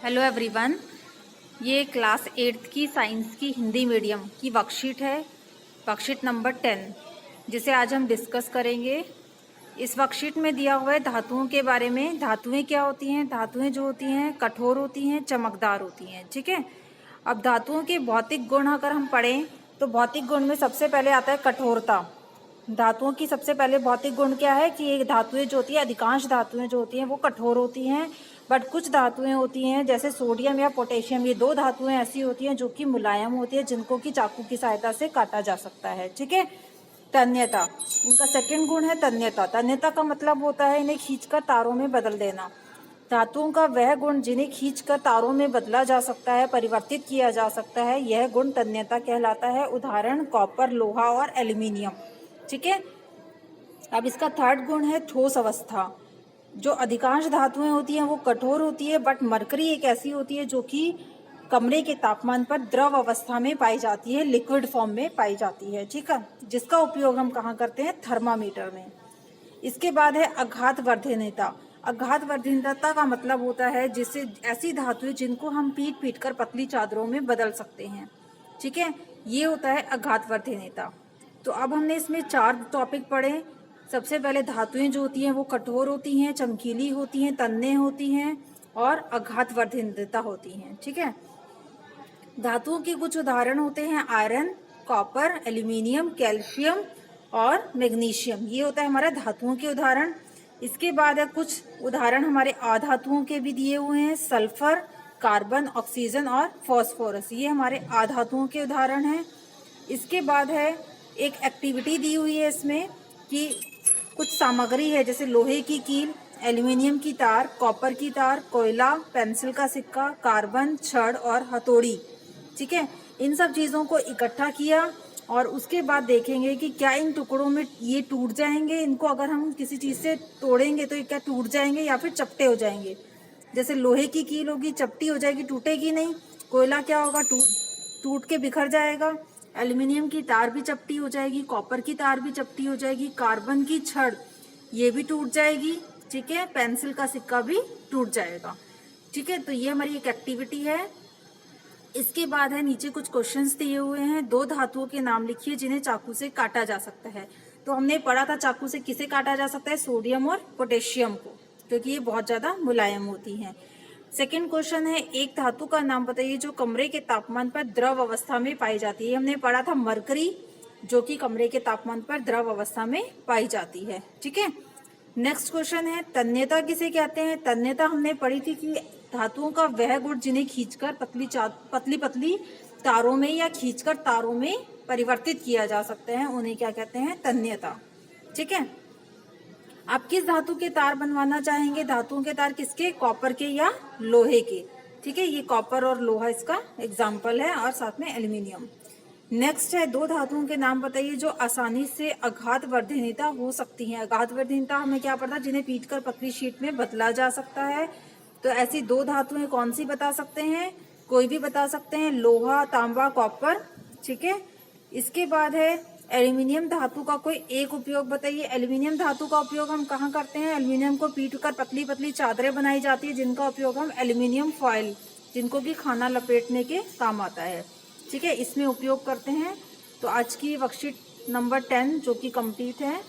Hello everyone, ये class 8th की science की हिंदी मीडियम की वर्कशीट है, वर्कशीट नंबर 10, जिसे आज हम डिस्कस करेंगे। इस वर्कशीट में दिया हुआ है धातुओं के बारे में। धातुएं क्या होती हैं? धातुएं जो होती हैं कठोर होती हैं, चमकदार होती हैं। ठीक है। अब धातुओं के भौतिक गुण अगर हम पढ़ें तो भौतिक गुण में सबसे पहले आता है कठोरता। धातुओं की सबसे पहले भौतिक गुण क्या है कि ये धातुएं जो होती है, अधिकांश धातुएं जो होती हैं वो कठोर होती हैं, बट कुछ धातुएं होती हैं जैसे सोडियम या पोटेशियम, ये दो धातुएं ऐसी होती हैं जो कि मुलायम होती है, जिनको कि चाकू की सहायता से काटा जा सकता है। ठीक है। तन्यता, इनका सेकंड गुण है तन्यता। तन्यता का मतलब होता है इन्हें खींचकर तारों में बदल देना। धातुओं का वह गुण जिन्हें खींचकर तारों में बदला जा सकता है, परिवर्तित किया जा सकता है, यह गुण तन्यता कहलाता है। उदाहरण कॉपर, लोहा और एल्यूमिनियम। ठीक है। अब इसका थर्ड गुण है ठोस अवस्था। जो अधिकांश धातुएं होती हैं वो कठोर होती है, बट मरकरी एक ऐसी होती है जो कि कमरे के तापमान पर द्रव अवस्था में पाई जाती है, लिक्विड फॉर्म में पाई जाती है। ठीक है। जिसका उपयोग हम कहाँ करते हैं? थर्मामीटर में। इसके बाद है आघातवर्धनीयता। आघातवर्धनीयता का मतलब होता है जिससे ऐसी धातुएं जिनको हम पीट पीट कर पतली चादरों में बदल सकते हैं। ठीक है। ये होता है आघातवर्धनीयता। तो अब हमने इसमें 4 टॉपिक पढ़े। सबसे पहले धातुएं जो होती हैं वो कठोर होती हैं, चमकीली होती हैं, तन्य होती हैं और आघातवर्धनीयता होती हैं। ठीक है। धातुओं के कुछ उदाहरण होते हैं आयरन, कॉपर, एल्यूमिनियम, कैल्शियम और मैग्नीशियम। ये होता है हमारा धातुओं के उदाहरण। इसके बाद है कुछ उदाहरण हमारे अधातुओं के भी दिए हुए हैं, सल्फर, कार्बन, ऑक्सीजन और फॉस्फोरस। ये हमारे अधातुओं के उदाहरण हैं। इसके बाद है एक एक्टिविटी दी हुई है इसमें कि कुछ सामग्री है जैसे लोहे की कील, एल्यूमिनियम की तार, कॉपर की तार, कोयला, पेंसिल का सिक्का, कार्बन, छड़ और हथौड़ी। ठीक है। इन सब चीज़ों को इकट्ठा किया और उसके बाद देखेंगे कि क्या इन टुकड़ों में ये टूट जाएंगे। इनको अगर हम किसी चीज़ से तोड़ेंगे तो ये क्या टूट जाएंगे या फिर चपटे हो जाएंगे। जैसे लोहे की कील होगी, चपटी हो जाएगी, टूटेगी नहीं। कोयला क्या होगा? टूट के बिखर जाएगा। एल्यूमिनियम की तार भी चपटी हो जाएगी, कॉपर की तार भी चपटी हो जाएगी, कार्बन की छड़ ये भी टूट जाएगी। ठीक है। पेंसिल का सिक्का भी टूट जाएगा। ठीक है। तो ये हमारी एक एक्टिविटी है। इसके बाद है नीचे कुछ क्वेश्चंस दिए हुए हैं। 2 धातुओं के नाम लिखिए जिन्हें चाकू से काटा जा सकता है। तो हमने पढ़ा था चाकू से किसे काटा जा सकता है? सोडियम और पोटेशियम को, क्योंकि ये बहुत ज्यादा मुलायम होती हैं। सेकेंड क्वेश्चन है एक धातु का नाम बताइए जो कमरे के तापमान पर द्रव अवस्था में पाई जाती है। हमने पढ़ा था मरकरी, जो कि कमरे के तापमान पर द्रव अवस्था में पाई जाती है। ठीक है। नेक्स्ट क्वेश्चन है तन्यता किसे कहते हैं? तन्यता हमने पढ़ी थी कि धातुओं का वह गुण जिन्हें खींचकर पतली पतली तारों में या खींचकर तारों में परिवर्तित किया जा सकता है, उन्हें क्या कहते हैं? तन्यता। ठीक है। आप किस धातु के तार बनवाना चाहेंगे? धातुओं के तार किसके? कॉपर के या लोहे के। ठीक है। ये कॉपर और लोहा इसका एग्जाम्पल है और साथ में एल्यूमिनियम। नेक्स्ट है 2 धातुओं के नाम बताइए जो आसानी से आघातवर्धनीयता हो सकती हैं। आघातवर्धनीयता हमें क्या पता? जिन्हें पीटकर पतली शीट में बदला जा सकता है। तो ऐसी 2 धातुएं कौन सी बता सकते हैं? कोई भी बता सकते हैं, लोहा, तांबा, कॉपर। ठीक है। इसके बाद है एल्यूमिनियम धातु का कोई एक उपयोग बताइए। एल्यूमिनियम धातु का उपयोग हम कहाँ करते हैं? एल्यूमिनियम को पीटकर पतली पतली चादरें बनाई जाती है, जिनका उपयोग हम एल्यूमिनियम फॉयल, जिनको कि खाना लपेटने के काम आता है। ठीक है, इसमें उपयोग करते हैं। तो आज की वर्कशीट नंबर 10 जो कि कंप्लीट है।